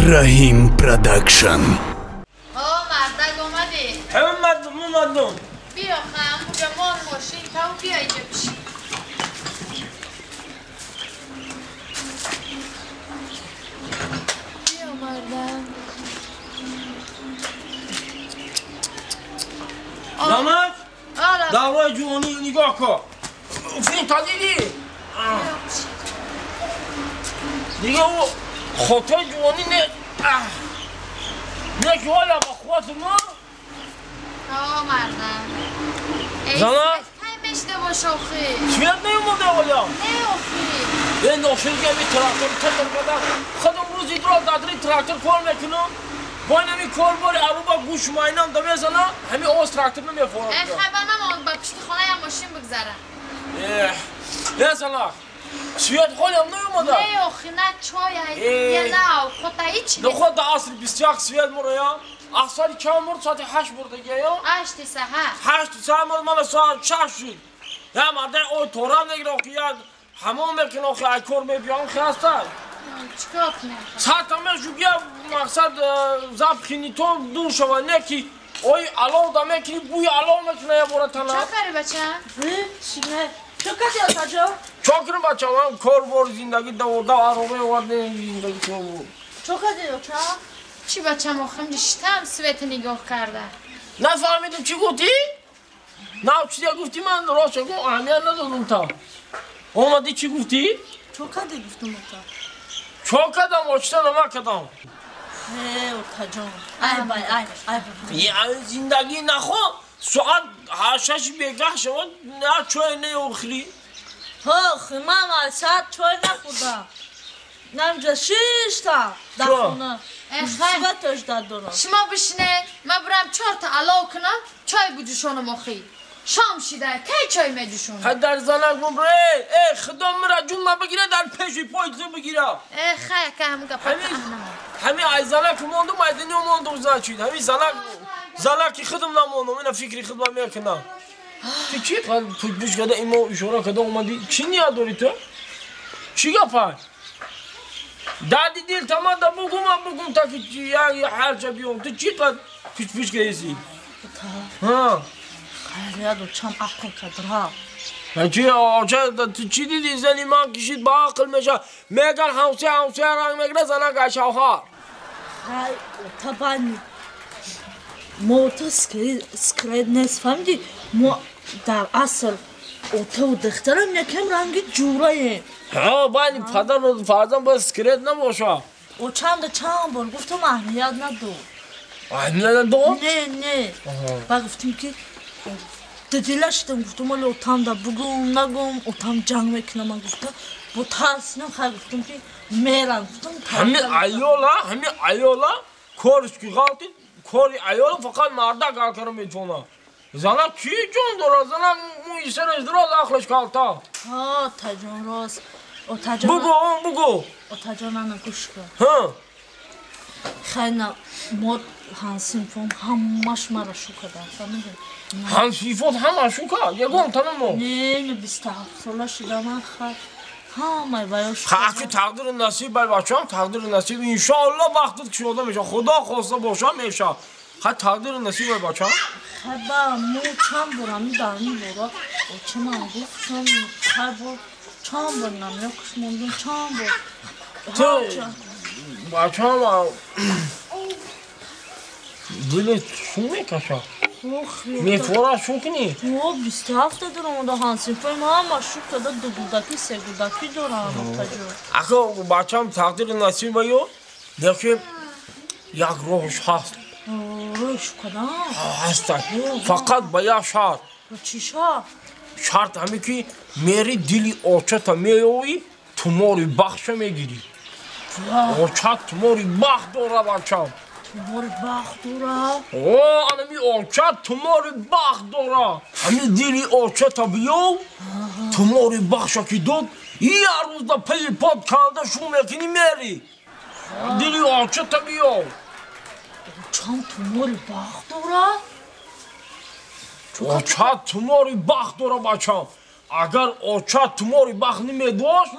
Rahim Production. مردک اومدی؟ اومدم بیا خواهم بگه مال ماشین تا بیا اینجا بشی بیا مردم داماد آره دعوای جوانی نگاه کن فیلم تا دیدی؟ دیگه او خاطر جوانی نه که حالا با خوات ما مردم زمان؟ ای مشته باش آخی سویت نیومده حالا نه آخی این ناشرگی همی تراکتور تکر بدن خودم روزی درال دادری تراکتور کار میکنم باید همی کار باری ارو با گوش ماینم دا میزنم همی آز تراکتور نمیفورم ای خبر نمون با پشت خانه یا ماشین بگذره ای زنک سویت خالی هم نیومده نه آخی نه چای یه نه خودتا هیچی نه خود دا اصل 21 سویت مرا یا اخساری چند مرد ساعت 8 برده گه یا 8 سحر 8 ساعت مرد من ساعت 6 شد یا مرده اوی تورم نگیره که یک همون میکنه که ای کار میبیان خسته چیکار کنم ساعت همه شو بیا مقصد زب خینی تو دور شوه نه که اوی علاو دا میکنی بوی علاو میکنه یا بورا تنه چه کاری بچه؟ شینه چه کسی آتا جو؟ چاکرم بچه من کار بار زندگی دورده عربه ورده زندگی کار بار چه کسی آتا؟ چی بچه مخم نشتم سویت نگاه کرده نفهمیدم چی گفتی؟ نه چیزی گفتی من راست گفت اهمیت ندادم تا اومدی چی گفتی؟ چه کسی گفتم آتا؟ چا کدم آچته نما کدم نه آتا جان ای بای یعنی زندگی نخوا ساعت 8 بگه شود نه چای نیاخری ها خیمم ساعت چای نخوردم نمیجا 6 تا در خونه مصیبتش داد دارم شما بشینه من برم 4 تا علاو کنم چای بجوشانم آخی شام شیده کی چای میجوشونم حد در زنک ببره ای خدا مرا جون ما بگیره در پیشی پایت بگیره خیلی که همون گفت همین ای زنک موندم ای دنیا موندم زنچید همین زنکی خودم نموندم اینا فکری خودم میکنم تو چی پوچ بوش کده ایما اشاره کده اومدی چی نیاد داری تو؟ چی گفت؟ دادی دیل تمام دا بگم تا که یه حال جا بیام تو چی قد پوچ کدیسی؟ ها خیلی یادو چم عقل کدرها چی آجا تو چی دیدی زنی من کشید با عقل میشه میگن همسه رنگ میگره زنک اشاوها خیلی تا بانی موتا سکرید نیست فهمیدی ما در اصل اوتا و دخترم یکم رنگی جورایه ها بانی پدر و فرزن باید سکرید نباشه او چند بار گفتم اهمیت ندو اهمیت ندو؟ نه با گفتیم که ددیلشتم گفتم ولی اوتام دا بگم نگم اوتام جنگ میکنم من گفتم با ترسنم خیلی گفتم که میرم گفتم همین ایالا کارش که غلطی کاری ایالا فقط مرده کار میتونه زنک کی جون داره زنک موی سرش دراز عقلش کالتا ها تاجان راست بگو اوتا جان گوش کن ها خیلی ما هنسیم فهم همش مرا شو کردن فهمیدی همسیفات همه شوکا یکم تمام نه 27 ساله شده من خیلی همه باید که تقدیر نصیب بر بچه هم تقدیر نصیب انشاءالله وقتت شده میشه خدا خواسته باشه میشه خیلی تقدیر نصیب بر بچه هم خیلی مو چند برمی درمی برا و چه من گفتم خیلی بار چند بار نمیده کش موندم چند بار تو بچه هم دلت شو میکشه میفوره شو کنی 27 دارم و هنسیم فهم همه شو کده 2 گودکی 3 گودکی دارم اگه بچه هم تقدیر نصیب باید دیگه یک روش هست روش کدام؟ هست فقط با یک شرط چی شرط؟ شرط همه که میری دلی آچتا میوی تماری بخش میگیری آچت تماری بخش داره بچه هم تماری بخش داره؟ همی آچت تماری بخش داره همی دلی آچتا بیو تماری بخش که داد یه روز دا پی پاد کنده شو میکنی میری دلی آچتا بیو چند تماری بخش داره؟ آچت تماری بخش داره بچه هم اگر آچت تماری بخش نمیداشت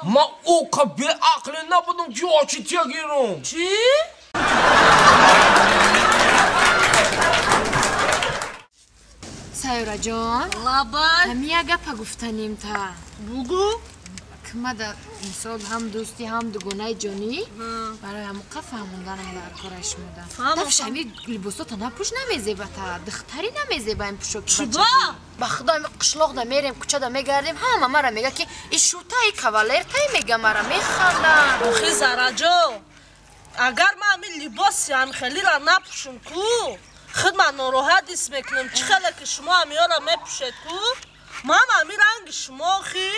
ما او که به عقل نبودم که آچی تیا گیرم چی؟ سایورا جان لابد همی اگه پا گفتنیم تا بگو که ما در مثال هم دوستی هم دگونه جانی برای همون قفه هموندنم در کارش موندن دفش همی لباسا تا نپوش نمیزیبه تا دختری نمیزیبه این پوشو که چی با؟ با خدا قشلاق دا میریم کچه دا میگردیم همه مرا میگه که این شوتای کاولر تای میگه مرا میخندن آخی زراجو اگر من همین لباسی هم خیلی را نپوشم کو خود من ناراحت دیست میکنم چی خیلی که شما همی را میپوشید کو من همین رنگ شما آخی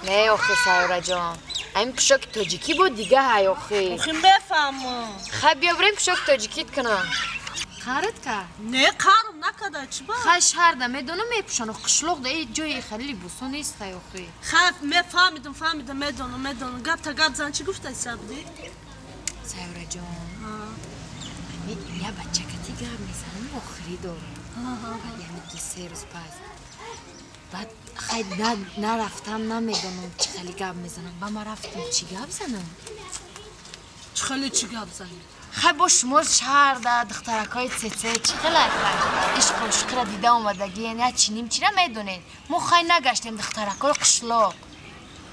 نه آخی سایورا جان این پوشاک تاجیکی بود دیگه های آخی آخی بفهمم خب بیا بریم پوشاک تاجیکیت کنم خارت که نه کارم نکده چی با؟ خب شهر دا میدونم میپوشن و قشلاق دا این جای خیلی لباسا نیست های آخی خب فهمیدم میدونم گپ تا گپ زن چی گفته سبدی؟ سایورا جان یه بچه کتی گرم میزنم آخری داره بعد یعنی که 3 روز پس بعد خیلی نرفتم نمیدونم چی خیلی گرم میزنم با ما رفتم چی گرم زنم چی خیلی چی گپ زنی؟ خیلی با شما شهر ده دخترکای چه چی خیلی عشق و عشق را دیده اومدگی یعنی چینیم چی نمیدونین ما خیلی نگشتیم دخترکای قشلاق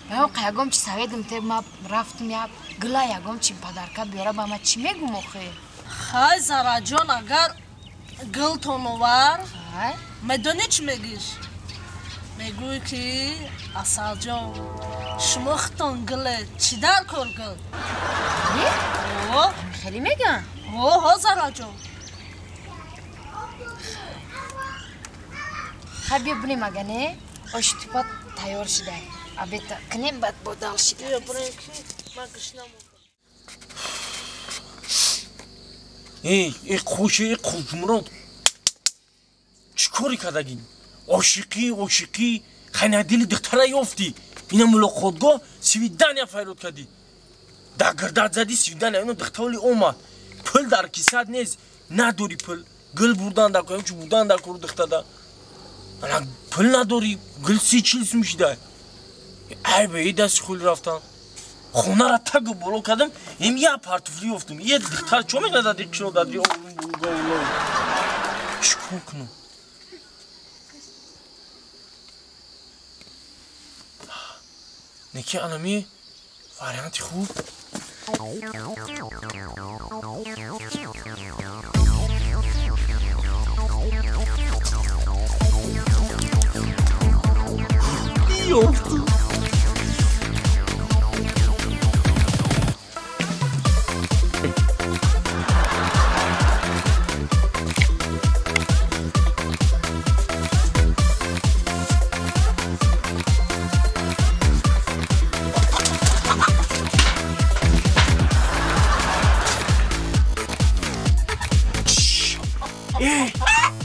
من قیاگم چی سویدم ته ما رفتم یا گلا یاگم چی پدرکا بیاره با ما چی میگم آخه خیلی زارا جان اگر گل تونوار میدونی چی میگیش؟ میگوی که اصل جان شما خطان گله چی در کار گل؟ خیلی میگن اوه زارا جان خب بیا بریم اگه نه آشتیپات تیار شده ابی تا کنیم بعد بودال شده بیا بریم که من گشنم ای خوشه مراد چی کاری کردگین؟ عاشقی خیلی دل دختره یافتی اینا ملاقاتگاه سویدنیا فیرود کردی در گردت زدی سویدنیا اینا دختری اومد پل در کیسه نیست نداری پل گل بردن در کنیم چی بردن در کرو دختره انا پل نداری گل 30-40 میشیده ای به ای دست خولی رفتن خونه را تگ بالا کردم این یه پرتفلی افتم یه دختر چون میگه دادی کشو دادی چکار کنم نکی انمی وریانتی خوب یافتم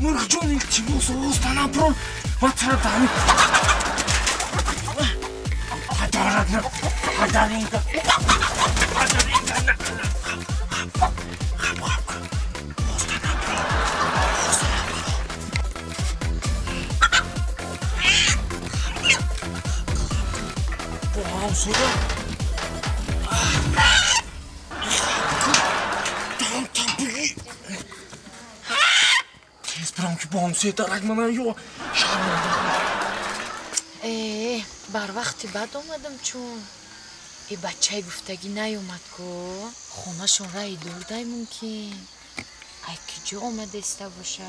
مرغ جون چی موسوس تنها پرون ما ترى دامي هدارنا هدارينك واو صورة Esperam ki bu hamsiye tarakmadan yok. بر وقتی بعد اومدم چون ای بچه گفتگی نیومد که خونه شون رای دورده ممکن ای که جا اومده استه باشه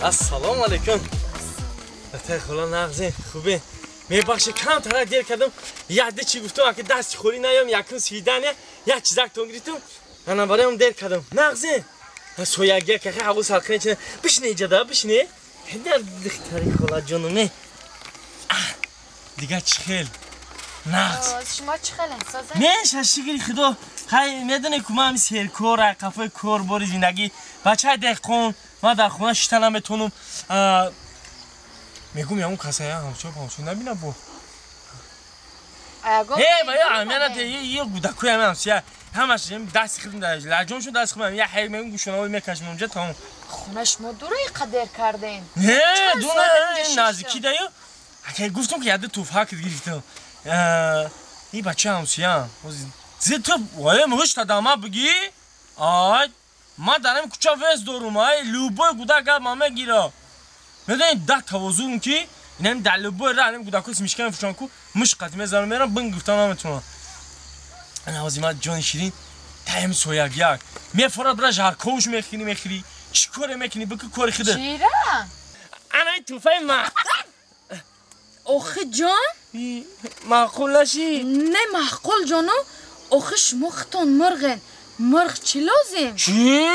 السلام علیکم ته خلا نغزه خوبه میبخشه کم تر دیر کردم یاده چی گفتم که دست خوری نیام یکم سیدنه یک چیزک تونگریتم انا برایم دیر کردم نغزه سویاگه که هوا سالکنه چنه بشینه ایجاده بشینه در دختری خلا جانومه دیگه چی خیل نغز شما چی خیل احساسه؟ نه ششگیری خدا خیلی میدونه که من سرکار کافه کار باری زندگی بچه دهقان ما در خونه شتنم بتونم میگم یا اون کسایی همچون نبینم با ایگام هی باید امیانت یه گودکوی همه همسیه همش دست خیلی داشت لجامشون دست خیلی یه حیل میگم گوشوناوی میکشم اونجا تمام خونش ما دوره قدر کردین نه دونه نزدیکی دایو اگه گفتم که یاد توفک گرفتم این بچه همسیه زی تو وای مهش تدامه بگی آی ما دارم کوچه وز دارم ای لوبوی گودک مامه گیره میدونی ده توازون کی اینم در لوبوی را اینم گودکوس میشکنم فشانکو مش قدیمه زارم میرم بن گفتم نمیتونم انا وزیمت جان شیرین تایم سویاگ یک میفراد برای جار کوش میخری چی کاره میکنی بگو کاری خدا چیره؟ انا این توفای ما آخه جان؟ معقول نشی نه معقول جانو آخه شما ختان مرغن مرغ چی لازم؟ چی؟